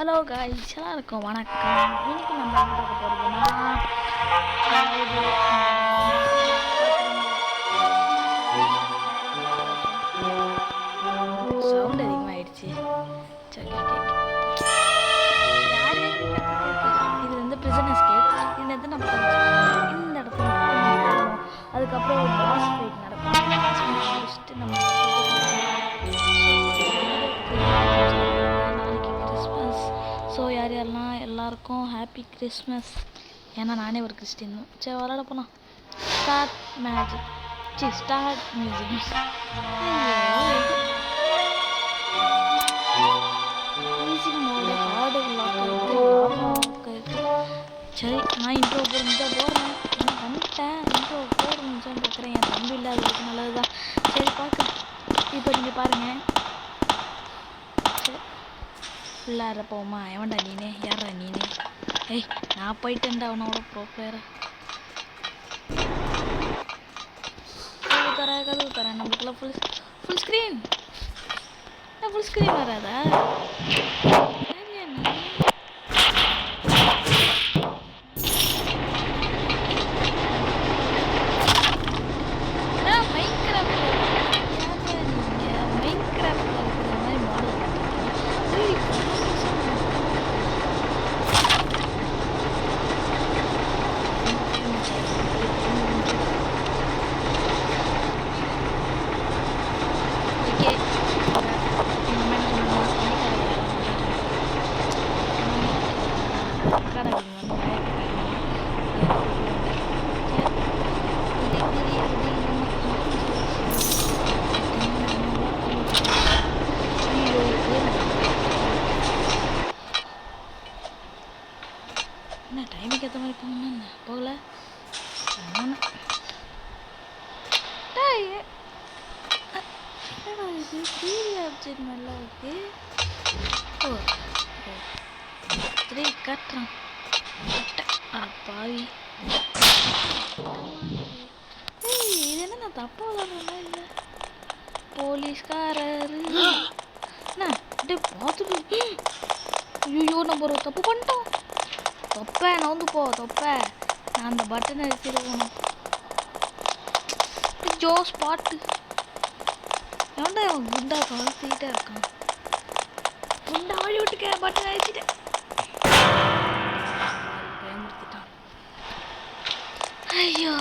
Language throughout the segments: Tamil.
ஹலோ காய்ஸ், எல்லாருக்கும் வணக்கம். இன்னைக்கு நம்ம என்ன பார்க்க போகிறதுன்னா சவுண்ட் அதிகமாகிடுச்சு. இது வந்து பிரிசன் எஸ்கேப். இந்த இடத்துல நம்ம இந்த இடத்துல போகணும். அதுக்கப்புறம் ஒரு பாஸ் ஃபைட் நடக்கும். முடிச்சுட்டு நம்ம நாளைக்கு கிறிஸ்மஸ். ஸோ யாரெல்லாம் எல்லாருக்கும் ஹாப்பி கிறிஸ்மஸ். ஏன்னா நானே ஒரு கிறிஸ்டின் தான். சரி விளாட போகலாம். Start magic start music. Easy mode hard சரி, நான் இன்ட்ரோ போடுறேன். நான் வந்துட்டேன். இன்ட்ரோ போடணும்னு பார்க்குறேன். என் தம்பி இல்லை, அதுக்கு நல்லது தான். சரி பார்க்க. இப்போ நீங்கள் பாருங்கள். சரி ஃபுல்லாக போமா. எவன்டா நீனே? யாரா நீனே? ஏய், நான் போயிட்டேன்டா அவனோட ப்ரோ பிளேயரை. கதவு தரேன். நம்மளுக்குள்ள ஃபுல் ஸ்க்ரீன் வராதா? என்ன டைமுக்கு ஏற்ற மாதிரி போகணும்னா போகல. இது த்ரீ ஆப்ஜெக்ட் நல்லா இருக்கு. ஓ த்ரீ கட்டுறான் பாவி. இது என்ன நான் தப்பா விளாட்றேன்னா இல்லை போலீஸ்காரரு என்ன அப்படியே பார்த்துட்டு ஐயோ நம்ம ஒரு தப்பு பண்ணிட்டோம். தொப்பை நவுந்து போ தொப்பை. நான் அந்த பட்டனை எடுத்துட்டு போகணும். ஜோ ஸ்பாட்டு ஏன்டா அவன் குண்டா கழுத்திட்டே இருக்கான். குண்டா ஆழி விட்டுக்க. பட்டன் அடிச்சுட்டேன். பயன்படுத்திட்டான். ஐயோ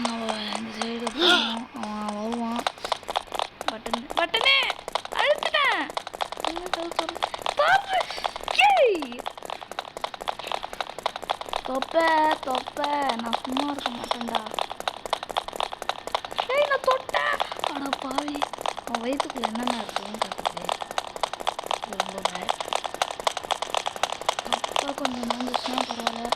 நம்ம இந்த சைடு போகணும். அவன் வருவான். பட்டனே அழுத்துட்டேன். தொப்பை நான் சும்மா இருக்க மாட்டேன்டா. ஏய் நான் தொட்டேன். அட பாவி. அவன் வயிற்றுக்குள்ள என்னென்ன இருக்குன்னு கேட்குது. ரொம்ப பேட். அப்பா கொஞ்சம் நடந்துச்சுன்னா பரவாயில்ல.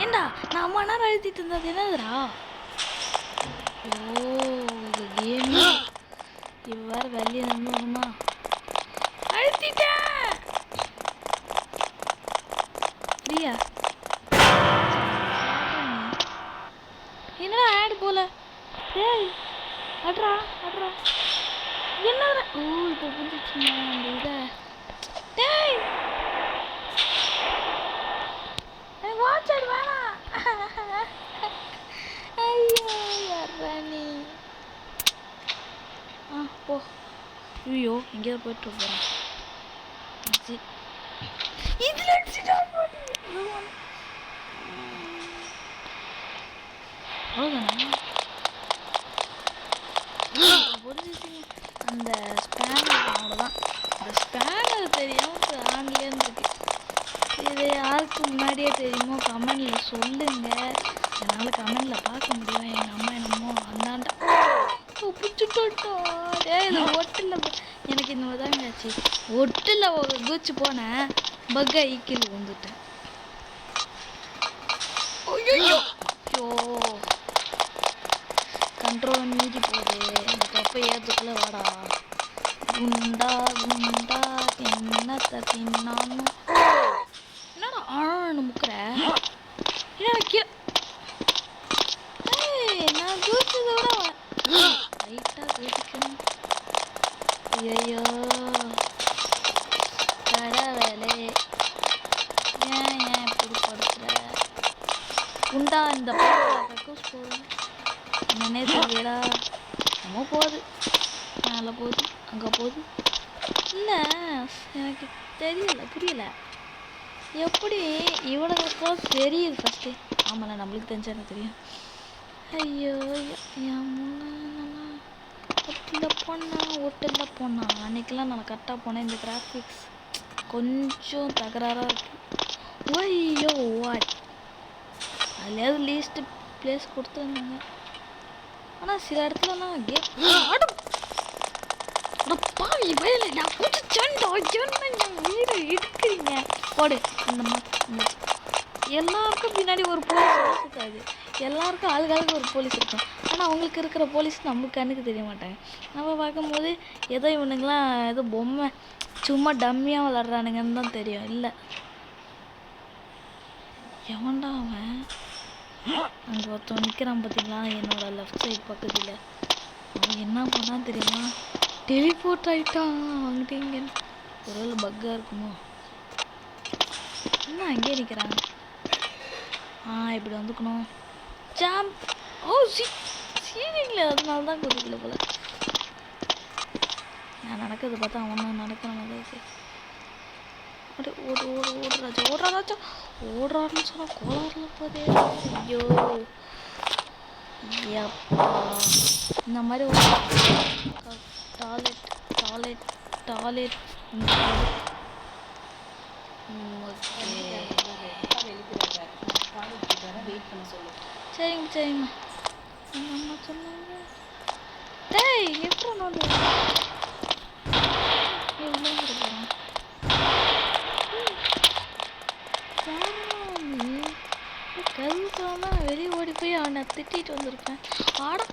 ஏண்டா நான் அம்மா நேரம் அழுத்திட்டு இருந்தது என்னதுடா? ஓ இது கேமு. இவ்வாறு வெளியே நின்று வருமா? அழுத்திட்டேன். பிரியா என்னடா ஆடு போல. டேய் அட்ரா என்னடா? ஓ இப்போ புரிஞ்சிச்சுங்க அந்த இதை. டேய் எனக்கு வாட்ச் ஆடு வேணாம். ஐயோ யாரா நீ? போ. ஐயோ எங்கேயாவது போயிட்டு போகிறேன். இதில் அந்த ஸ்பேனர் அவ்வளோதான். அந்த ஸ்பேனர் தெரியாம ஆன்லேருந்து இருக்கு. இது யாருக்கு முன்னாடியே தெரியுமோ கமெண்டில் சொல்லுங்க. என்னால் கமெண்டில் பார்க்க முடியும். எங்கள் அம்மா என்னமோ அந்தாண்டா பிடிச்சிட்டோம். இது ஒட்டில் எனக்கு இந்த மாதிரி தான் ஆச்சு. ஒட்டில் குதிச்சு போனேன். பக் ஐக்கில் வந்துட்டேன். ஐயோ கண்ட்ரோல் மீறி போகுது. இந்த தொப்பை ஏற்றுக்குள்ள வாடா. குண்டா தின்னத்தை தின்னான்னு என்னடா ஆழன்னு முக்கிற. என்னடா நான் குதிச்சதை விட லைட்டாக குதிக்கணும். ஐயோ ஹவுஸ் போகுது என்னன்னே தெரியலடா. நம்ம போகுது மேலே போகுது அங்கே போகுது. இல்லை எனக்கு தெரியல புரியல எப்படி இவனுங்களுக்கும் தெரியுது ஃபஸ்ட்டு. ஆமாண்ணா நம்மளுக்கு தெரிஞ்சா எனக்கு தெரியும். ஐயோ என் முன்னா ஓட்டில் போனால் அன்றைக்கெலாம் நான் கரெக்டாக போனேன். இந்த கிராஃபிக்ஸ் கொஞ்சம் தகராறாக இருக்குது. ஐயோ வாட் அதுலேயாவது லீஸ்ட்டு பிளேஸ் கொடுத்துருந்தாங்க. ஆனால் சில இடத்துலலாம் பாவி வயல நான் வீடு எடுக்கிறீங்க போடு. இந்த எல்லாருக்கும் பின்னாடி ஒரு போலீஸ் இருக்காது, எல்லாருக்கும் ஆளுகளுக்கு ஒரு போலீஸ் இருக்கும். ஆனால் அவங்களுக்கு இருக்கிற போலீஸ் நம்மளுக்கு கண்ணுக்கு தெரிய மாட்டாங்க. நம்ம பார்க்கும்போது ஏதோ இவனுங்களாம் ஏதோ பொம்மை சும்மா டம்மியாக விளாட்றானுங்கன்னு தான் தெரியும். இல்லை எவன்டா அவன் அங்கே ஒருத்தன் நிற்கிறான் பார்த்தீங்களா என்னோட லெஃப்ட் சைடு பக்கத்தில். அவன் என்ன பண்ணான்னு தெரியுமா, டெலிபோர்ட் ஆகிட்டான் அங்கிட்ட இங்கேன்னு. ஒருவேளை பக்காக இருக்குமோ என்ன அங்கேயே நிற்கிறாங்க. இப்படி வந்துக்கணும் ஜாம்ப். சீனிங்கில் அதனால தான் குதிக்கல போல. நான் நடக்கிறது பார்த்தா அவன் நடக்கிற மாதிரி இருக்கு. அப்படியே ஓடு ஓடு ஓடுறாச்சா ஓடுறாச்சா ஓடுறாருன்னு சொன்னால் கோளாறுல போதே. ஐயோ எப்பா இந்த மாதிரி ஒரு டாய்லெட் டாய்லெட் டாய்லெட். சரிங்க சரிங்க அம்மா சொன்னாங்க. டேய் எப்படி நான் கருவுக்கான வெளியே ஓடி போய் அவனை திட்டிட்டு வந்திருப்பேன். ஆடா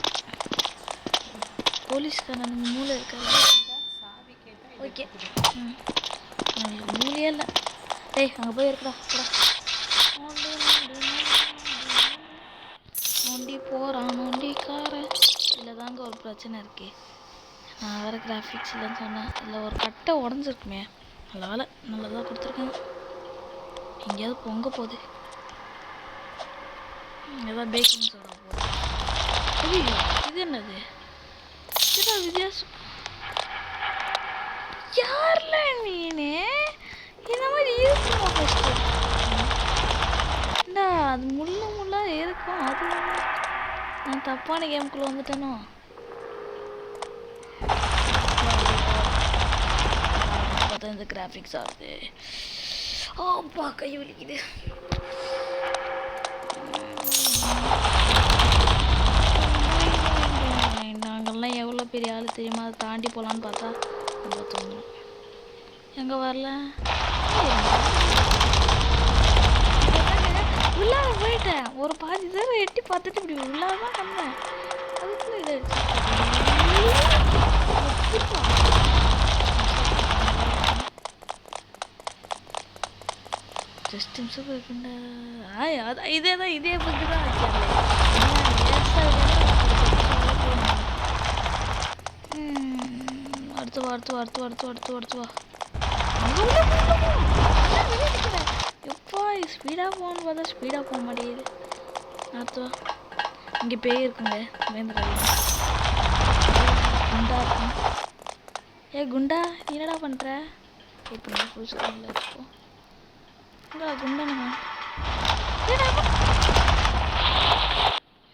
போலீஸ்காரன் மூளை இருக்காது. ஓகே மூளையே இல்லை. டேய் அங்கே போய் இருக்குடா நோண்டி போகிறான் நோண்டிக்காரன். இதில் தாங்க ஒரு பிரச்சனை இருக்கே. நான் வேறு கிராஃபிக்ஸ் இல்லைன்னு சொன்னேன். இதில் ஒரு கட்டை உடஞ்சிருக்குமே. நல்ல வேலை நல்லதாக கொடுத்துருக்கேன். எங்கேயாவது பொங்க போகுது. ஏதாவது பேக்கிங் சோடா போகுது. ஐயோ இது என்னது இதுதான் வித்தியாசம். யார்ல நீனே இந்த மாதிரி இருக்குமா ஃபஸ்ட்டு? இல்லை அது முள்ளாக இருக்கும். அது நான் தப்பான கேமுக்குள்ளே வந்துட்டேனோ. பார்த்தா இந்த கிராஃபிக்ஸ் ஆகுது. அப்பா கை வலிக்குது. நாங்கள்லாம் எவ்வளோ பெரிய ஆள் தெரியுமா, அதை தாண்டி போகலான்னு பார்த்தா நம்ம தோணும். எங்கே வரல உள்ளார போயிட்டேன். ஒரு பாதி தடவை எட்டி பார்த்துட்டு இப்படி உள்ளார தான் வந்தேன். அதுக்குள்ள இதை ஜஸ்ட் நிமிஷம் இருக்குண்டா. அதான் இதே தான் இதே பற்றி தான் அடுத்து வா அடுத்து வா அடுத்து வா அடுத்து வா அடுத்து வா அடுத்து வா. எப்பா ஸ்பீடாக போகணுன்னு பார்த்தா ஸ்பீடாக போக மாட்டேங்குது. அடுத்து வா. இங்கே பேய் இருக்குங்க வேந்துடாது. குண்டா இருக்கும். குண்டா நீ என்னடா பண்ணுற? இப்போ ஃபுல் ஸ்க்ரீனில் இருக்கும். குண்டானுங்க.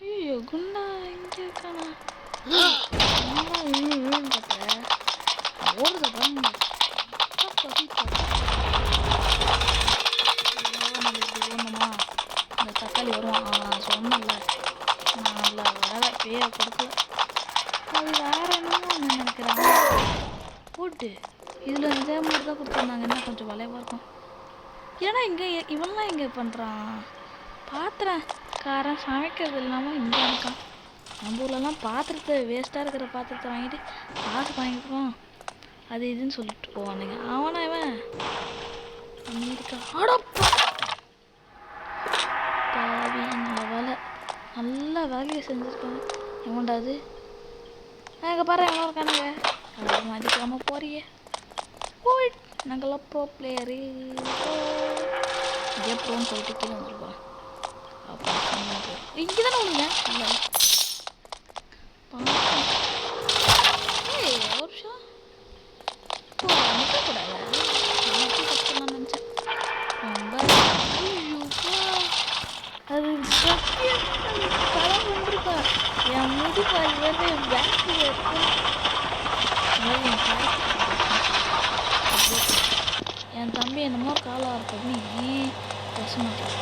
ஐயோ குண்டா இங்கே இருக்கானா? பார்த்த ஓடுத பாருங்க. ஓடணுமா இந்த தக்காளி வருவான் சொன்னல. நான் நல்ல வேலை பேரை கொடுக்கல. அது வேற என்னமோ நினைக்கிறாங்க. போட்டு இதில் இதே மாதிரி தான் கொடுத்துருந்தாங்க. என்ன கொஞ்சம் வளைவாக இருக்கும். ஏன்னா இங்கே இவன்லாம் இங்கே பண்ணுறான். பாத்திரக்காரன் சமைக்கிறது இல்லாமல் இங்கே இருக்கான். நம்ம ஊர்லலாம் பாத்திரத்தை வேஸ்ட்டாக இருக்கிற பாத்திரத்தை வாங்கிட்டு காசு வாங்கிக்கிறோம் அது இதுன்னு சொல்லிட்டு போவானுங்க. அவனா இவன் இருக்கா ஆடப்பா பாவி. நல்ல வேலையை செஞ்சுருக்காங்க. எவன்டாது நாங்கள் பாரு எவ்வளோ இருக்கானுங்க. அதை மதிக்காமல் போறியே போய் நாங்கள்லாம் ப்ரோ பிளேயரு ப்ரோன்னு சொல்லிட்டு கீழே வந்துருப்போம். அப்போ இங்கே தானே விடுங்க இல்லை ஏய் ஒரு நிமிஷம் கூடாது கஷ்டமாக நினச்சேன் ரொம்ப அது படம் வந்துருக்கா என் முடி பால் வேறு என் பேக்கில் இருக்கும் என் தம்பி என்னமோ காலாக பண்ணி பசு மாட்டேன்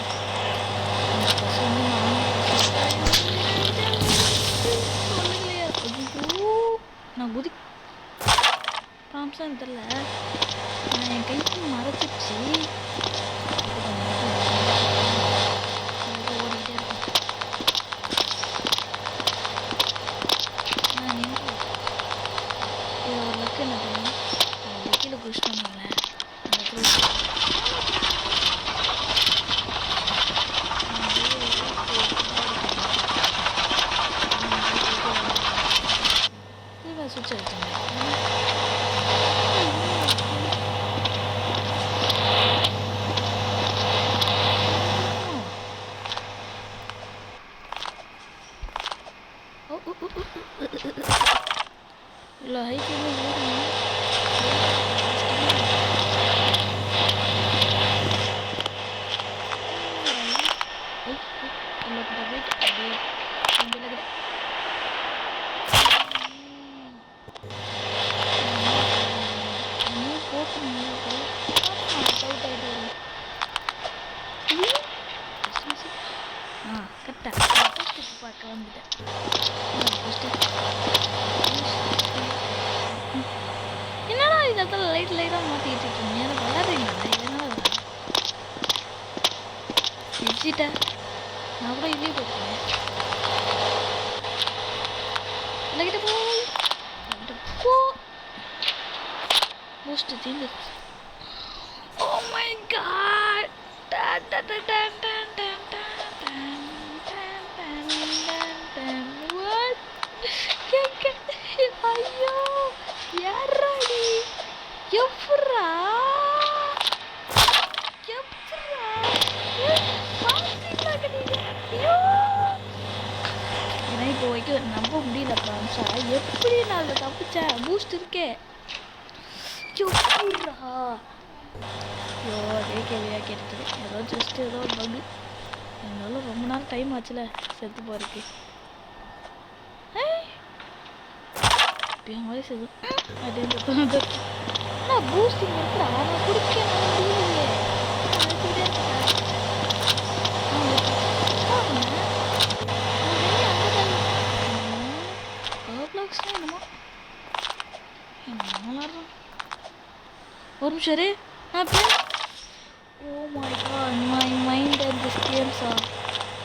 நான் குதி காமிச்சான்னு தெரில நான் என் கைக்கு மறைச்சிச்சு ஓடிக்கிட்டே இருக்கேன் நான் நின்று இதில் ஒரு லக்கு என்ன பண்ணுவேன் லக்கில் குடிச்சிட்டு வந்தேன் அந்த இடத்துல சுவிட்ச் எடுத்தேன் இல்லை ஹைக்கு பார்க்க வந்துட்டேன் என்னடா இந்த இடத்துல லைட்டாக மாற்றிக்கிட்டு இருக்கீங்க எனக்கு விளாட்றீங்களா இதனால வச்சுட்டேன் நான் கூட இதுலேயே போட்டுருக்கேன் இல்லைக்கிட்ட போ பூஸ்ட் தீந்து ஓ மை காட் ஐயோ யாராடி எப்புறா ஏன்னா இப்போ வரைக்கும் நம்ப முடியல பிரான்ஸா எப்படி நான் தப்பிச்சேன் பூஸ்ட் இருக்கே எப்புறா ஐயோ அதே கேள்வியாக கேட்டுது ஏதோ ஜஸ்ட் ஏதோ பகு என்னாலும் ரொம்ப நேரம் டைம் ஆச்சுல செத்து போகிறதுக்கு என் வயசு எது அதே ஆனால் பூஸ்டிங் இருக்குடா நான் குடிக்க முடியலையே என்னமோ விளாட்றோம் ஒரு நிமிஷம் oh my god my mind and this games are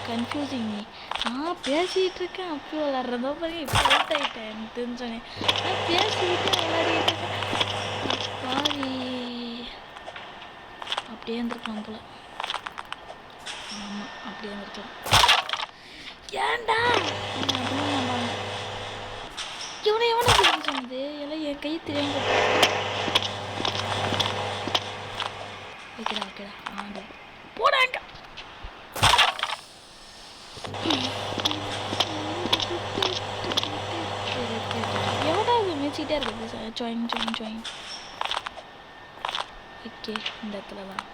confusing me நான் பேசிகிட்டு இருக்கேன் அப்போ விளாட்றதோ பாருங்க இப்போ அவுட் ஆகிட்டேன் எனக்கு தெரிஞ்சோன்னே நான் பேசிக்கிட்டே விளையாடிட்டு இருக்கேன் பாவி அப்படியே இருந்திருக்கலாம் போல ஆமாம் அப்படியே இருந்திருக்கலாம் ஏன்டா அப்படின்னு இவனை எவனை தெரிஞ்சு சொன்னது எல்லாம் என் கை தெரியாம வைக்கிறா ஆண்டு போடாங்க எவனாவது மிச்சிக்கிட்டே இருக்குது சார் ஜாயின் ஓகே இந்த இடத்துல தான்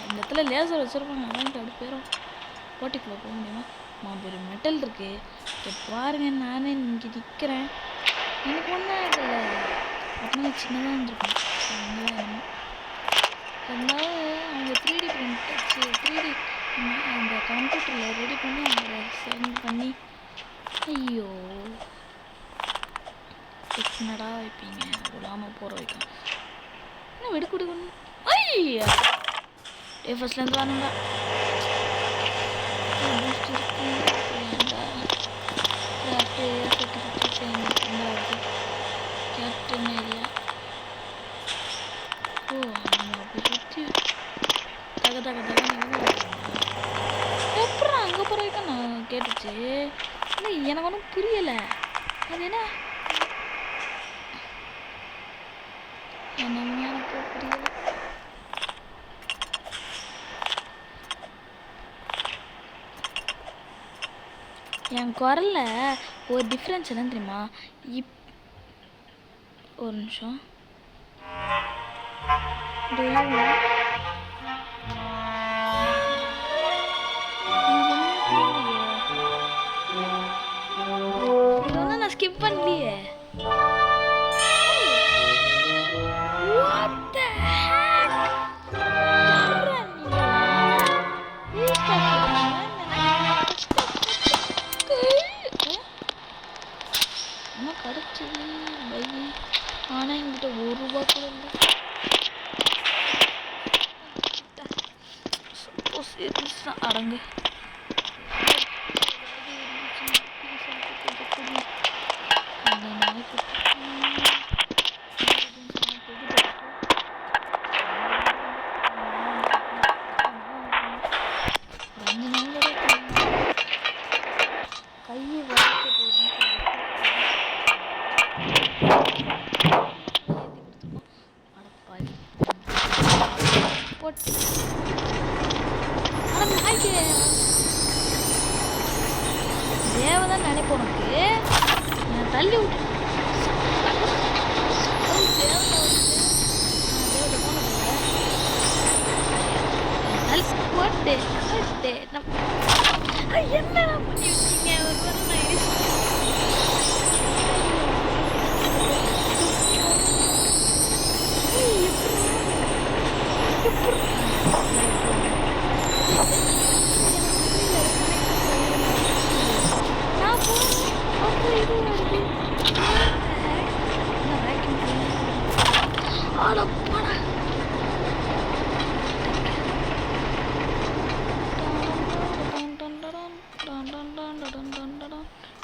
இந்த இடத்துல லேசர் வச்சுருப்பாங்க அதான் கடுப்பு பேரும் போட்டிக்குள்ளே போக முடியுமா பெரிய மெட்டல் இருக்கு பாருங்க நானே இங்கே நிற்கிறேன் எனக்கு ஒன்றும் ஆகலை அப்படின்னா சின்னதாக இருந்திருக்கும் அதனால அவங்க 3D பிரிண்ட் வச்சு 3D அந்த கம்ப்யூட்டரில் ரெடி பண்ணி அவங்க சென்ட் பண்ணி ஐயோ என்னடா வைப்பீங்க விடாமல் போகிற வைக்கும் இன்னும் வெடுக்குடுக்கணும் ஐயா ஃபர்ஸ்ட்லேருந்து வரணும்டா கேப்டன் ஏரியா ஓ அப்படி சுற்றி தக எப்பறம் அங்கே போகிற வரைக்கும் நான் கேட்டுச்சு இல்லை எனக்கு ஒன்றும் புரியலை அது என்ன என்னமே எனக்கு புரியலை என் குரலில் ஒரு டிஃப்ரென்ஸ் என்னன்னு தெரியுமா? ஒரு நிமிஷம். இது வந்து நான் ஸ்கிப் பண்ணலையே. கிடைச்சது பை. ஆனால் என்கிட்ட ₹1 கூட இல்லை. அடங்கு. தேவதான் நினைப்போம் உனக்கு. நான் தள்ளி விட்டு என்ன பண்ணி வச்சீங்க?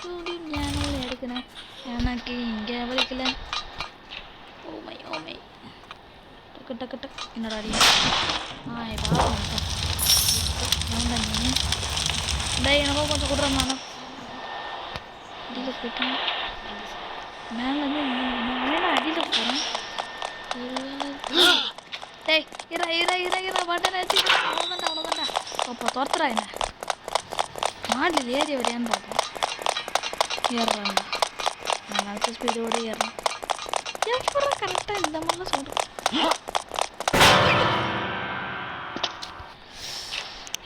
ஒரு எனக்கு இங்கே வலிக்கல. ஓமை ஓமை டக்கு டக்கு டக்கு. என்னடா நீ டே எனக்கும் கொஞ்சம் கொடுறேன். நானும் அடியில் போயிட்டேன். மேலேருந்து நான் அடியில் போகிறேன். டேய் இரா இரா இரா இரா பட்டன் வச்சு அவ்வளோதான்டா அவ்வளோதான்டா. அப்போ துரத்துறா என்ன? மாடியில் ஏறி வரையான்னு பார்த்தேன். ஏறுறான்டா. நான் நினச்ச ஸ்பீடோடு ஏறுறேன். எப்படா கரெக்டாக இந்த மாதிரிலாம் சொல்கிறேன்.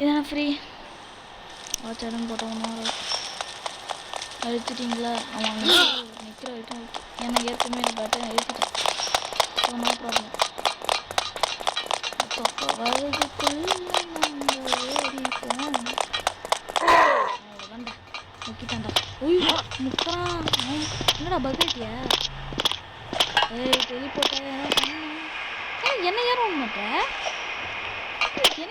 இதான் ஃப்ரீ வாட்சாடன் போட்டோம்னா அழிச்சிட்டிங்களா? அவன் நிற்கிற வரைக்கும் ஏன்னா ஏற்கனவே பட்டன் அழிச்சிட்டேன். So no problem. அவ்வளோதான்டா முக்கிட்டான்டா. முக்கான் என்னடா பக்கெட்டியா? ஏய் டெலி போட்ட என்ன ஏறும் மாட்டேன். ஓகே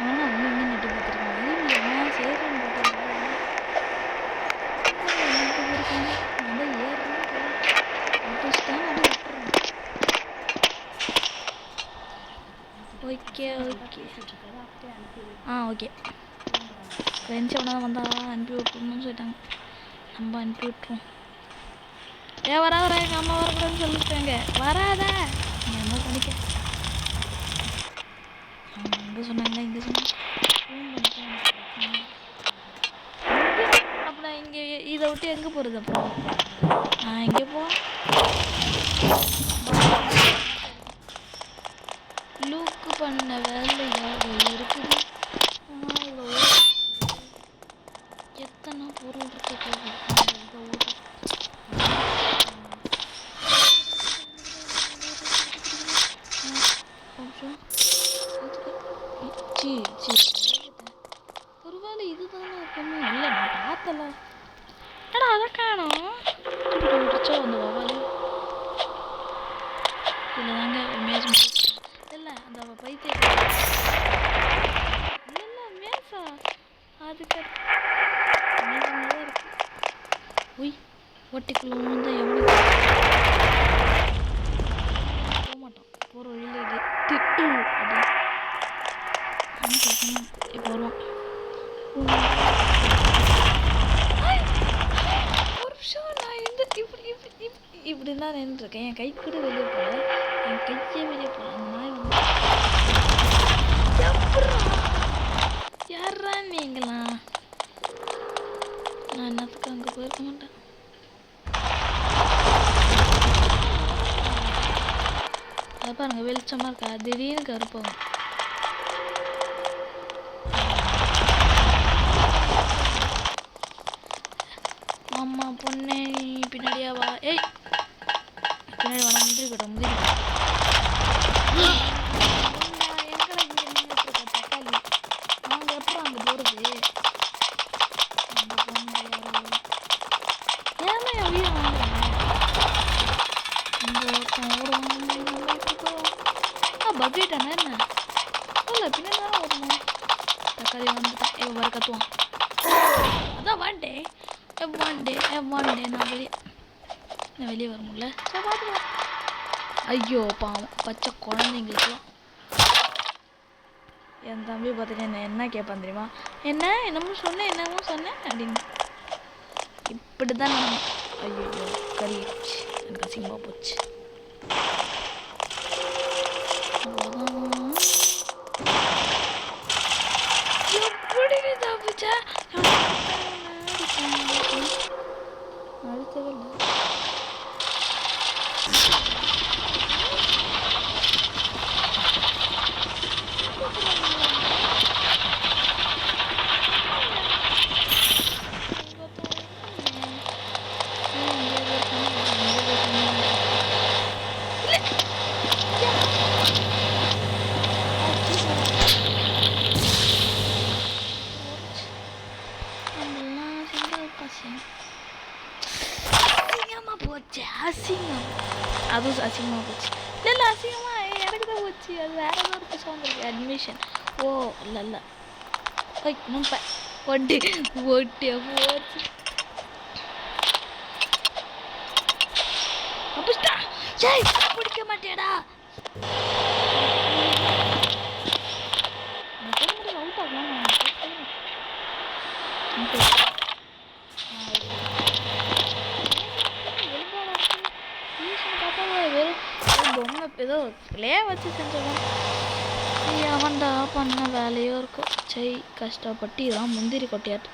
ஆனால் அவங்க இங்கே நட்டு பார்த்துருக்காங்க. என்ன செய்கிறேன்னு பார்த்தாங்க. நம்ம ஏறுறோம் ஓகே ஓகே. ஓகே ஃப்ரெண்ட்ஸ் எவ்வளோ வந்தால் அனுப்பி விட்டுருணும்னு சொல்லிட்டாங்க. நம்ம அனுப்பி விட்டுருவோம். வராத எங்கள் அம்மா வரக்கூடாதுன்னு சொல்லிட்டாங்க. வராத என்ன பண்ணிக்க. அவங்க அங்கே சொன்னாங்களா இங்கே சொன்னாங்க. அப்புறம் இங்கே இதை விட்டு எங்கே போகிறது? அப்புறம் நான் எங்கே போவேன்? லூக்கு பண்ண வேலையாக இருக்குது. எத்தனை பொருள் இருக்குது. ஒருவேளை இதுதானே எப்பவுமே இல்லை. நான் பார்த்தல. ஏடா அதை காணும் விடிச்சோ அந்த வவாலு இல்லை தாங்க மேஜ் இல்லை அந்த பைத்திய இல்லை மேசா அதுக்கு மேஜாக இருக்கு. உய் ஒட்டிக்குள்ள வந்து எவ்வளோ போக மாட்டோம். போகிற வழியில் திட்டு அப்படி இப்போ வருவான். ஒரு நிமிஷம் நான் இந்த இப்படி இப்படி இப்படி தான் நின்றுருக்கேன். என் கை கூட வெளியே போகல. என் கையே வெளியே போகல. அந்த நாய் வந்து யாரா நீங்களாம்? நான் என்னத்துக்கு அங்கே போயிருக்க மாட்டேன். அதை பாருங்க, வெளிச்சமாக இருக்கா, திடீர்னு கருப்பாகும். அம்மா பொண்ணே பின்னாடியா வா. ஏய் பின்னாடி வேணா, முந்திரி போட்டோம் முந்திரி. எங்களை இங்கே நின்றுட்டு இருக்க தக்காளி. நாங்கள் எப்போ அங்கே போகிறது? அந்த பொண்ணு ஏன்னா என் வீடு வாங்குறேன். இந்த பக்கம் ஓடுவாங்க. பப்ளிட்டானே என்ன இல்லை, பின்னாடி தானே ஓடணும். தக்காளி வந்துட்டேன். வர கத்துவான். அதான் வாண்டேன் நான் வெளியே வர முடியல. சரி பார்த்துக்கலாம். ஐயோ பாவம், பச்சை குழந்தைங்களுக்குலாம். என் தம்பி பார்த்துட்டு என்ன கேட்பான் தெரியுமா? என்னமோ சொன்னேன் அப்படின்னு. இப்படி தான் நான். ஐயோ கறிச்சு, எனக்கு அசிங்கமாக போச்சு. எப்படி தப்பிச்சா? அடுத்தது இல்லை. அதுவும் அசிங்கமாக போச்சு. இல்லை அசிங்கமாக எனக்கு தான் போச்சு. அது வேறு ஏதோ ஒரு புதுசாக வந்துருக்கு. அட்மிஷன். ஓ இல்லை முன்ப ஒட்டி போச்சு. அப்படிட்டா ஜெய் பிடிக்க மாட்டேடா. அவுட் ஆகலாம். பொம்மை ஏதோ கிளே வச்சு செஞ்சதான். அவன்டா பண்ண வேலையோ இருக்கும். சரி கஷ்டப்பட்டு இதான் முந்திரி கொட்டியாட்டு.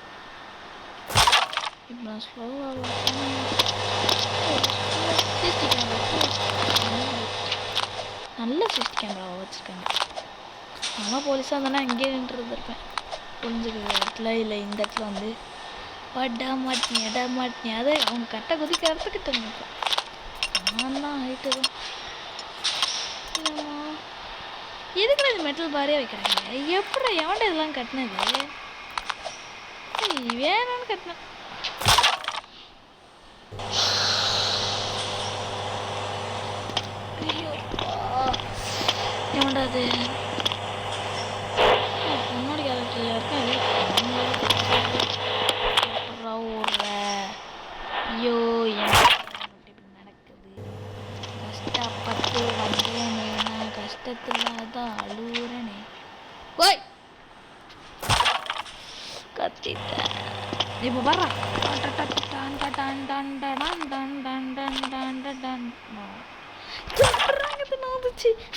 இப்போ நான் ஸ்லோவாக நல்ல சிஸ்டி கேமராவை வச்சுருக்காங்க. நான் போலீஸாக இருந்தானா இங்கே நின்றுருந்துருப்பேன். புரிஞ்சுக்கிற இடத்துல இல்லை இந்த இடத்துல வந்து டா மாட்டினி அதை அவங்க கட்டை குதிக்கிற இடத்துக்கிட்ட நினைப்பேன். நான் தான் ஹைட்டு தான். எதுக்குள்ள இது மெட்டல் பாரே வைக்கிறாங்க? எப்படி எவன்டா இதெல்லாம் கட்டினது? வேணும்னு கட்டினேன். ஐயோ எவன்டா அது? பொண்ணோட கேரக்டர்ல இருக்கா? ஐயோ நடக்குது. கஷ்டப்பட்டு வந்தேனே, நான் கஷ்டத்தில் தான் அழுகுறேனே. போய் கத்திட்டேன். இப்போ வர்றான்.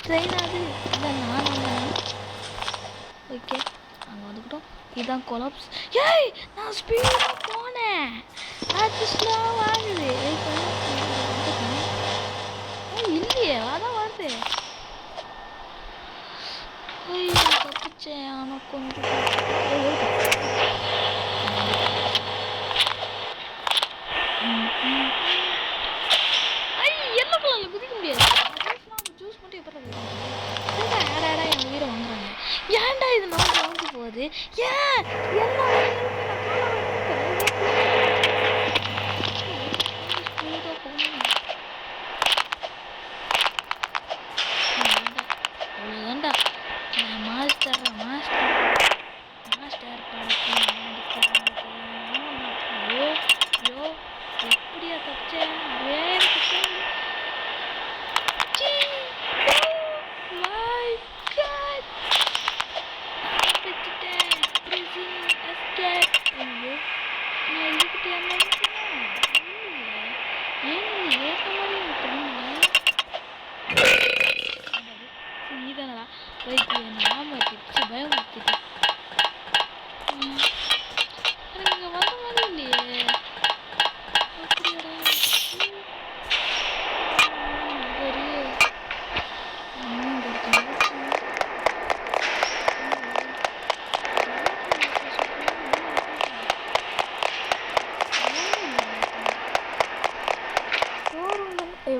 ட்ரெயின் அது இதான் நான் வந்தேன். ஓகே அங்கே வந்துக்கிட்டோம். இதுதான் கொலாப்ஸ். ஏய் நான் ஸ்பீடாக போனேன். அது ஸ்லோவாக ஆகுது. இல்லையே அதான் வருது. ஐயோ தப்பிச்சேன். ஆனால் கொஞ்சம் எல்லோ கலரில் குதிக்க முடியாது. ஜூஸ் மட்டும் எப்படி ஆடாடா என் உயிரை வாங்குறாங்க. ஏன்டா இது நம்ம வாங்கி போகுது? ஏன் அவ்வளோதான்டா. நான் மாஸ்டர் எப்படியா தப்பிச்சேன்?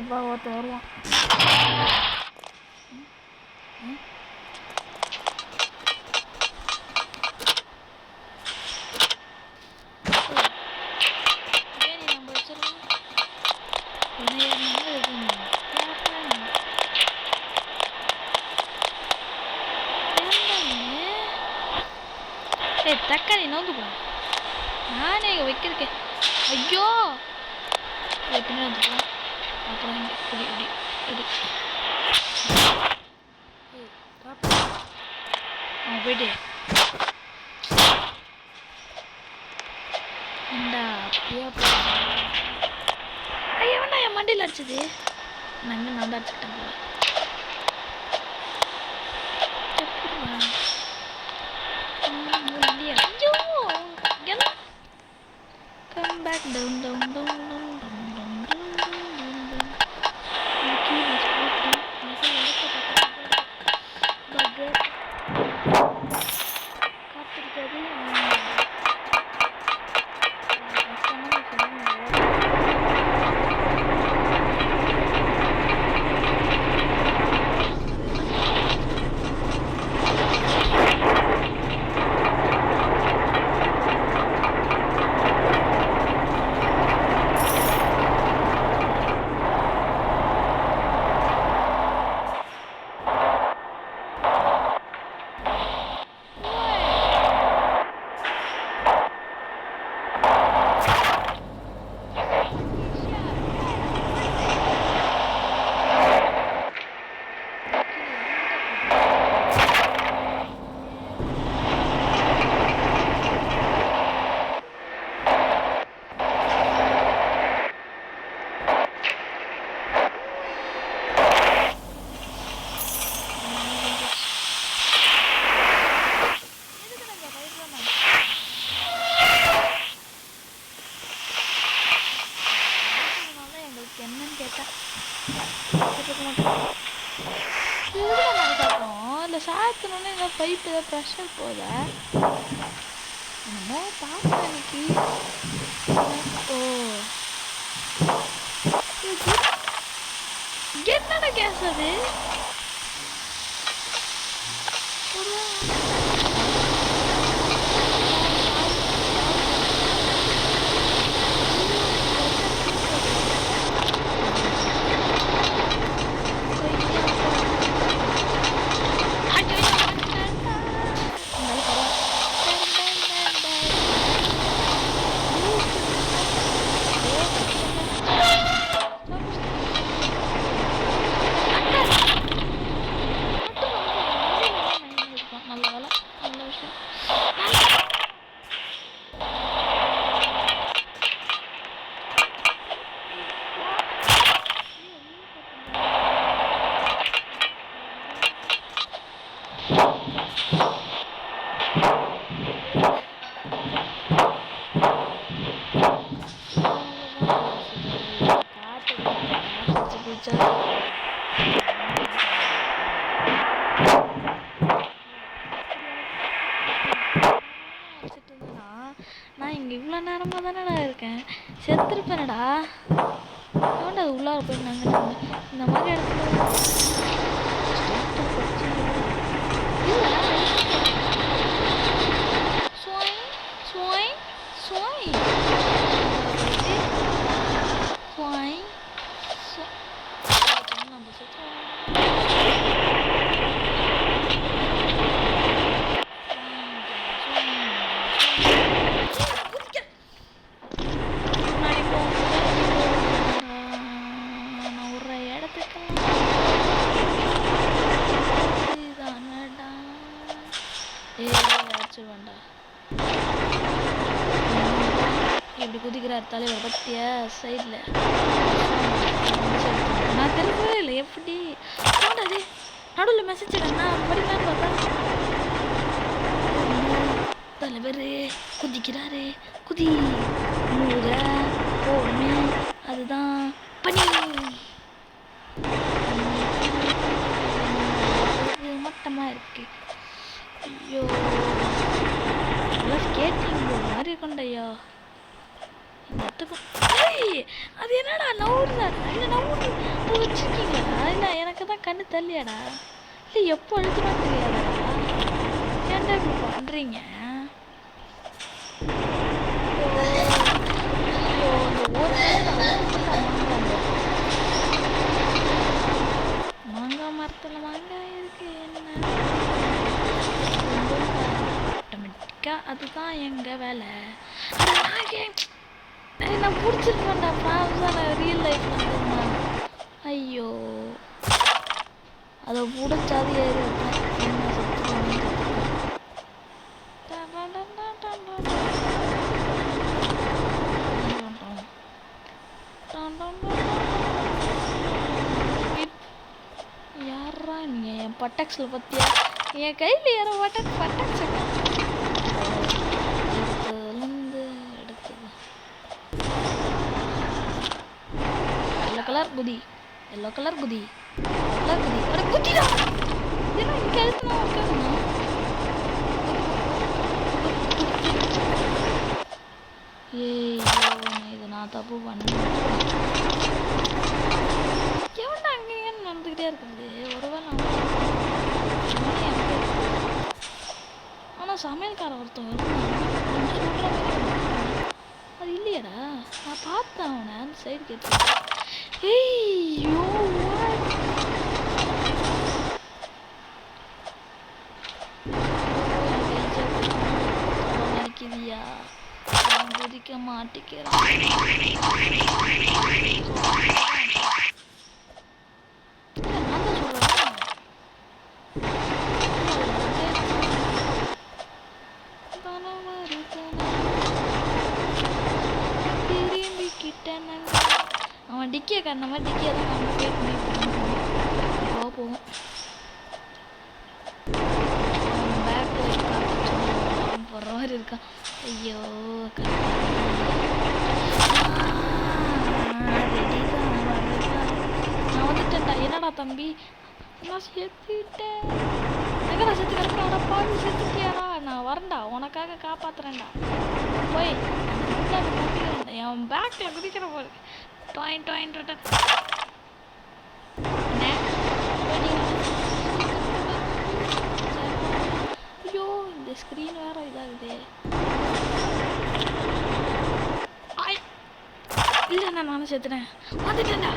ஒருத்தன் வருவான். தக்காளி நோந்து போ, நானே இங்கே வைக்கிறேன். ஐயோ பின்னாடி வந்துக்கலாம். அப்புறம் இங்கே இப்படி இப்படி இப்படி அவன் போயிட்டு இந்தா அப்படியே ஐயவன்டா என் மண்டியில் அடிச்சது. நாங்கள் நான் தான் அடிச்சுக்கிட்டேன் போல. Come back down down down down down down down down down. Okay, let's go down. Masih ada kata-kata bagus. Kapur jadi என்னன்னு கேட்டேன். இல்லை சாத்தணுன்னு ஏதோ பைப் ஏதோ ப்ரெஷர் போத என்னமோ பார்த்தேன் அன்னைக்கு. ஓ என்னோட கேஸ் அது நான் இங்கே இவ்வளோ நேரமாக தானடா இருக்கேன், செத்துருப்பேனடா. ஏன்டா அது உள்ளார போய் நாங்கள் இந்த மாதிரி இடத்துல இப்படி குதிக்கிறார் தலைவர் பத்தியா சைடில். நான் திரும்பவே இல்லை. எப்படி போடாது நடுவில் மெசேஜ் நான் படிக்கலான்னு பார்த்தா தலைவர் குதிக்கிறாரு. குதி மூட போடுமே அதுதான் பனி மட்டமாக இருக்கு. ஐயோ ஸ்கேட்டிங் மாதிரி கொண்டையா. அது என்னடா நவுறுதாடா? இல்லை நவுறு அது வச்சுருக்கீங்களா? இல்லை எனக்கு தான் கண்ணு தள்ளியாடா? இல்லை எப்போ அழுத்துனான்னு தெரியாதாடா? ஏன்டா இப்படி பண்ணுறீங்க? ஐயோ இந்த ஒரு மாங்காய் மரத்தில் மாங்காய் இருக்கு என்ன ஆட்டோமேட்டிக்காக அதுதான் எங்கள் வேலை. நான் பிடிச்சிருக்கேன்டா நான் ரியல் லைஃப்பில் இருந்தேன். ஐயோ அதை பிடிச்சாது ஏறி என்ன யாரா நீங்க என் பட்டாக்ஸில் பற்றியா? என் கையில் யாரோ பட்டாக்ஸ் எடுத்ததுலேருந்து எடுத்தது எல்லோ கலர் குதி எல்லோ கலர் குதி கலர் குதி அட குதிடா ஏன்னா இங்கே எழுத்துனா இருக்காதுண்ணா. ஏய்யோ நான் தப்பு பண்ணேன். எவன்டா அங்கேயே நடந்துக்கிட்டே இருக்குது? ஒருவேளை ஆனால் சமையல்காரன் ஒருத்தவங்க அது இல்லையாடா? நான் பார்த்தேன் அவனை அந்த சைடு கேட்டு. ஐயோ நினைக்கிறியா? குதிக்க மாட்டிக்கிறான். அவன் டிக்கியை கண்ண மாதிரி டிக்கியை தான் நம்ம பே பண்ணி போவோம். பேக்கில் போடுற மாதிரி இருக்கான். ஐயோ நான் வந்துட்டேன்டா. என்னடா தம்பி நான் செத்துட்டேன். எங்கடா செத்து கிடக்காடா? பாவி செத்துட்டியாடா? நான் வரேன்டா உனக்காக காப்பாத்துறேன்டா. போய் என் பேக்கில் குதிக்கிற போது டாயின் டாயின் ஐயோ இந்த ஸ்க்ரீன் வேற இதாகுது. இல்லைண்ணா நானும் செத்துட்டேன். வந்துட்டேன்டா.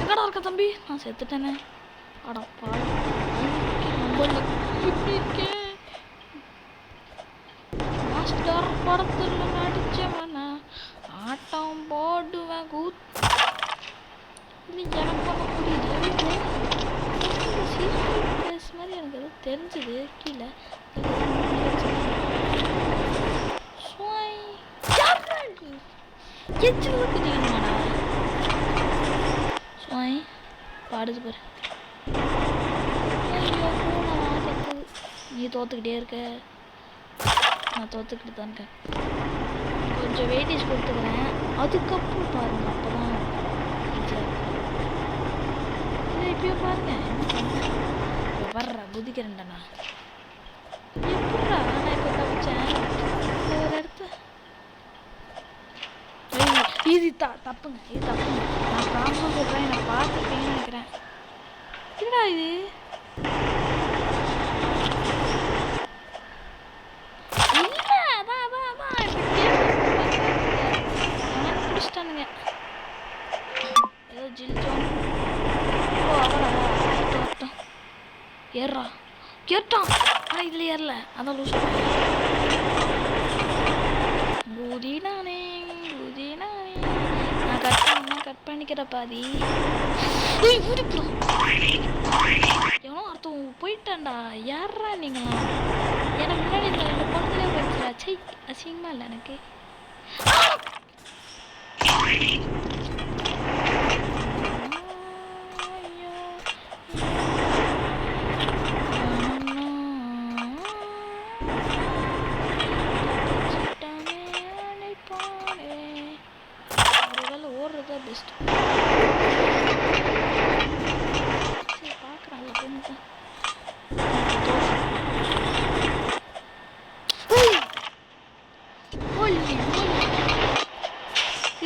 எங்கடா இருக்க தம்பி? நான் செத்துட்டேனே. அடப்பா எப்படி இருக்கேன்? மாஸ்டர் படத்தில் நடிச்சவனா ஆட்டம் போடுவேன் கூத். இல்லை எனக்கு பண்ண புரியல. சீரியஸ் மாதிரி எனக்கு எதுவும் தெரிஞ்சுது. கீழே எச்சில் குதிக்கணுமாடா? சுவாய் பாடுது பாரு. ஐயோ பூனை கத்துது. நீ தோத்துக்கிட்டே இருக்க. நான் தோத்துக்கிட்டு தான் இருக்கேன். கொஞ்சம் வெயிட்டேஜ் கொடுத்துக்கிறேன். அதுக்கப்புறம் பாருங்க. அப்போ தான் ஈஸியாக இருக்கும். இல்லை இப்படியோ பாருங்க. வர்றா குதிக்கிறேன்டா நான். எப்படா நான் இப்போ தப்பிச்சேன்? ஒரு இடத்த இது தப்புங்க. இது தப்புங்க. நான் ப்ராப்ளம் சொல்கிறேன். என்னை பார்த்துருப்பீங்கன்னு நினைக்கிறேன். என்னடா இது? இல்லை அதான் அதான் அதான் பிடிச்சிட்டானுங்க. ஏதோ ஜில் ஜோன். ஓ அவடா ஏறா கேட்டான். ஆனால் இதில் ஏறல. அதான் லூஸ் குதினானே குதினானே. நான் கட் பண்ணிக்கிற பாதி எவனோ அர்த்தம் போயிட்டான்டா. யாரா நீங்களா? எனக்கு முன்னாடி இந்த 2 பொண்ணுங்களே போயிடுச்சுடா. சை அசிங்கமா இல்லை எனக்கு. ஒருவேளை ஓடுறதா பெஸ்ட். சரி பார்க்குறான்ல பொண்ணு.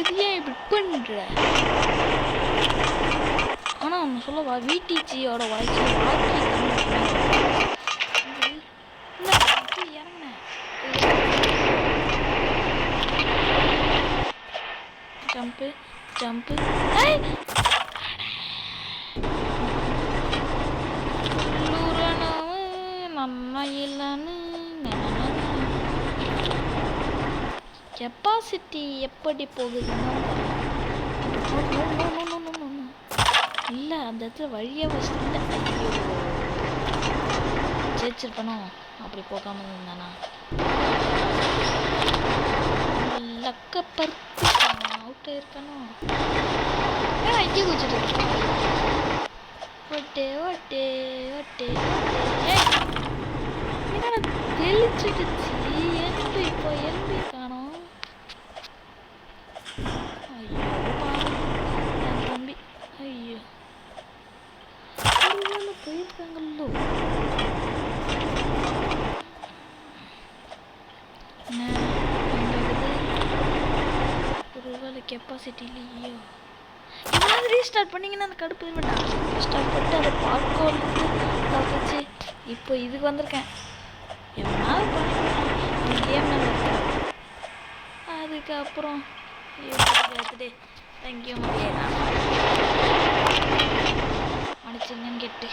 இது ஏன் இப்படி பண்ற? ஆனா ஒன்று சொல்லவா, விடிஜியோட வாய்ஸ் இறங்கினேன். Jump jump. கெப்பாசிட்டி எப்படி போகுதுன்னா இல்லை, அந்த இடத்துல வழியே வச்சுட்டு ஐயோ ஜெயிச்சிருப்பனோ. அப்படி போகாமல் இருந்தானா லக்கப்பருத்து அவுட் ஆயிருக்கணும். ஐடி குச்சிட்டு ஒட்டே ஒட்டே ஒட்டே என்னடா தெளிச்சிடுச்சு. எலும்பு இப்போ எலும்பு காணோம். ஐயோ என் தம்பி ஐயோ போயிருக்காங்களோ. ஒரு வேலை கெப்பாசிட்டி இல்லையோ. ஏதாவது ரீஸ்டார்ட் பண்ணிங்கன்னா அந்த கடுப்பு வேண்டாம். ரீஸ்டார்ட் பண்ணிட்டு அதை பார்க்கோன்னு பார்த்துச்சு. இப்போ இதுக்கு வந்திருக்கேன். எவனாவது பண்ணி கேம் நல்லா அதுக்கப்புறம் எடுத்துட்டே தேங்க்யூ அடிச்சுங்கன்னு கேட்டு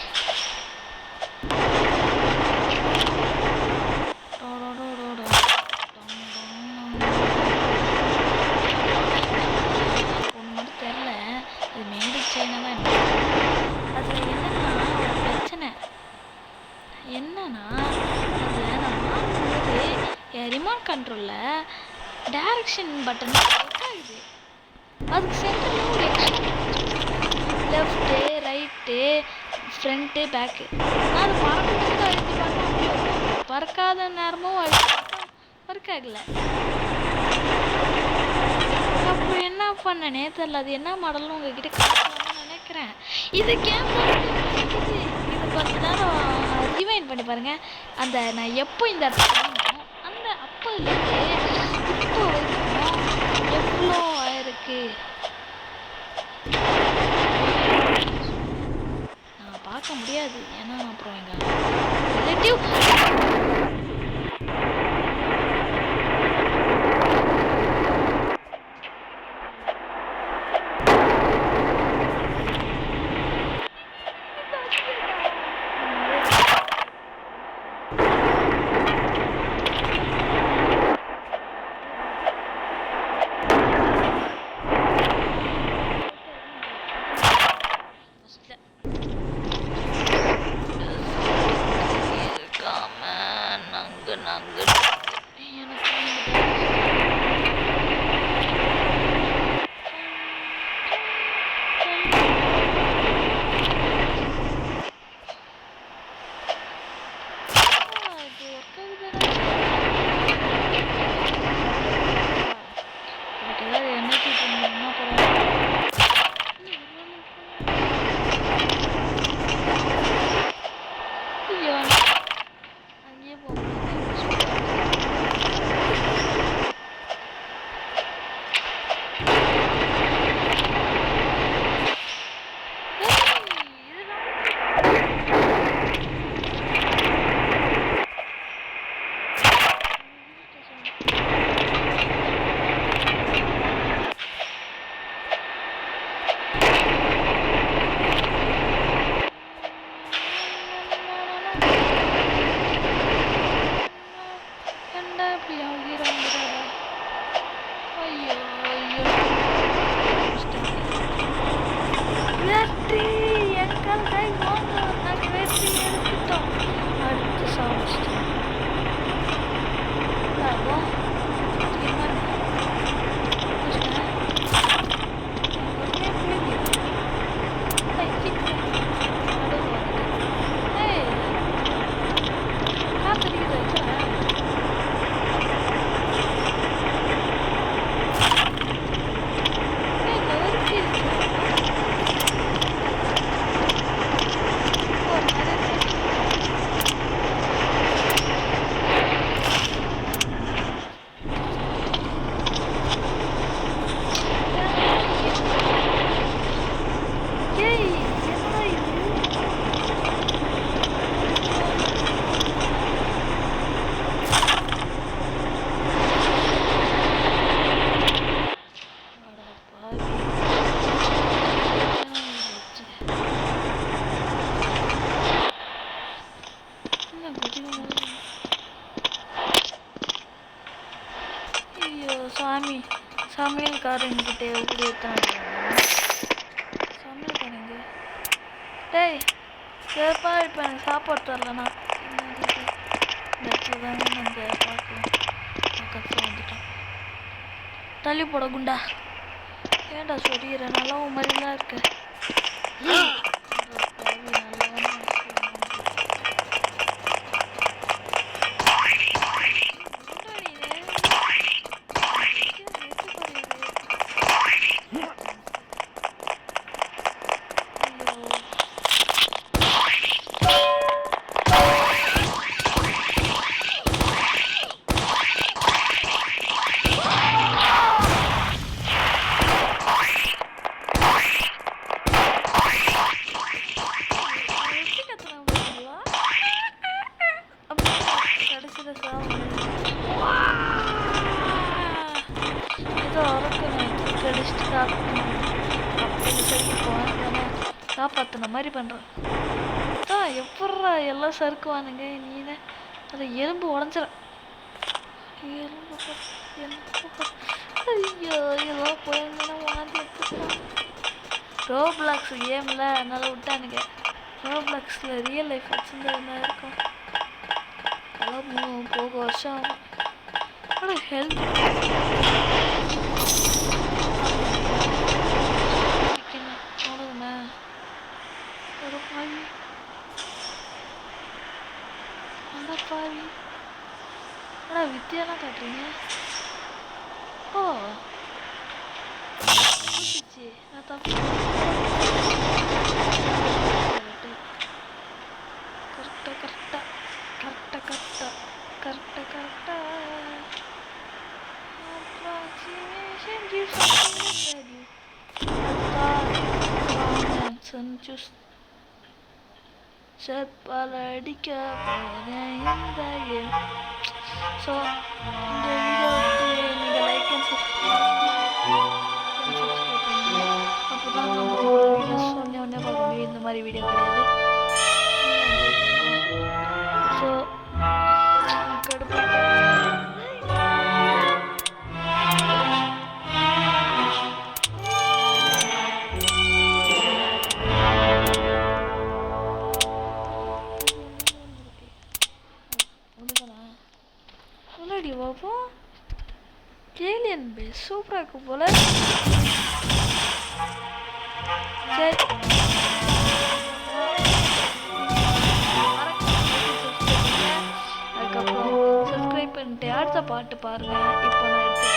ஒன்று மட்டும் தெரில. அது மேடி சைனா தான். அதில் என்னன்னா ஒரு பிரச்சனை என்னன்னா, அதில் நான் வாங்கும்போது ரிமோட் கண்ட்ரோலில் டைரக்ஷன் பட்டன் ஒர்க் ஆகுது. அதுக்கு சென்டரில் ஒரு extra left right front back. நான் அது பறக்கிறதுக்கு அழுத்தி பார்த்தா பறக்காத நேரமும் அழுத்தி பார்த்தா ஒர்க் ஆகலை. அப்போ என்ன பண்ணனே தெரில. அது என்ன மாடல்னு உங்ககிட்ட காட்டலாம்னு நினைக்கிறேன். இது கேம் இது கொஞ்ச நேரம் ரிவைண்ட் பண்ணி பாருங்கள். அந்த நான் எப்போ இந்த இடத்துல அந்த அப்போலேருந்து இப்போ வரைக்கும் எவ்வளோ ஆயிருக்கு நான் பார்க்க முடியாது. ஏன்னா அப்புறம் எங்கள் ரிலேட்டிவ் சமையல்காரங்கிட்ட எப்படி எத்தனை சமையல்காரங்க டேய் சரிப்பா இப்போ எனக்கு சாப்பாடு தரலண்ணா இந்த இடத்துல தாங்க நாங்கள் பார்க்கலாம் பக்கத்தில் வந்துட்டோம் தள்ளி போட குண்டா ஏன்டா சொல்லிடுறேன் நல்லா உன் மாதிரிலாம் இருக்கு காப்பாற்றின மாதிரி பண்ணுறேன் தான் எப்பட்றா எல்லாம் சறுக்குவானுங்க நீனே அதை எலும்பு உடஞ்சிட எலும்பு ஐயோ எல்லாம் போயிருந்தேன்னா வாந்தி எடுத்துக்கலாம் ரோப்ளாக்ஸ் கேமில் அதனால விட்டானுங்க ரோப்ளாக்ஸில் ரியல் லைஃப் வச்சுருந்தா என்ன இருக்கும் அதெல்லாம் போக வருஷம் ஆகும் ஆனால் ஹெல்த் அவ்வளோதானே ஒரு பாவி அந்த பாவி ஆனால் வித்தியாலாம் காட்டுறீங்க ஓ நான் தப்பு கரெக்டாக ஜூஸ் செப்பால் அடிக்க போகிறேன் இந்த கேம் ஸோ இந்த வீடியோவுக்கு நீங்கள் லைக் அண்ட் சப்ஸ்கிரைப் பண்ணுங்கள் அப்போ தான் நம்ம வீடியோஸ் சொன்ன உடனே பார்க்க முடியும் இந்த மாதிரி வீடியோ கிடையாது ஸோ சொல்லடி பார்ப்போம் ஏலியன் பேஸ் சூப்பராக இருக்கு போல சரி அதுக்கப்புறம் சப்ஸ்கிரைப் பண்ணிட்டு அடுத்த பாட்டு பாருங்கள் இப்போ நான் எடுத்து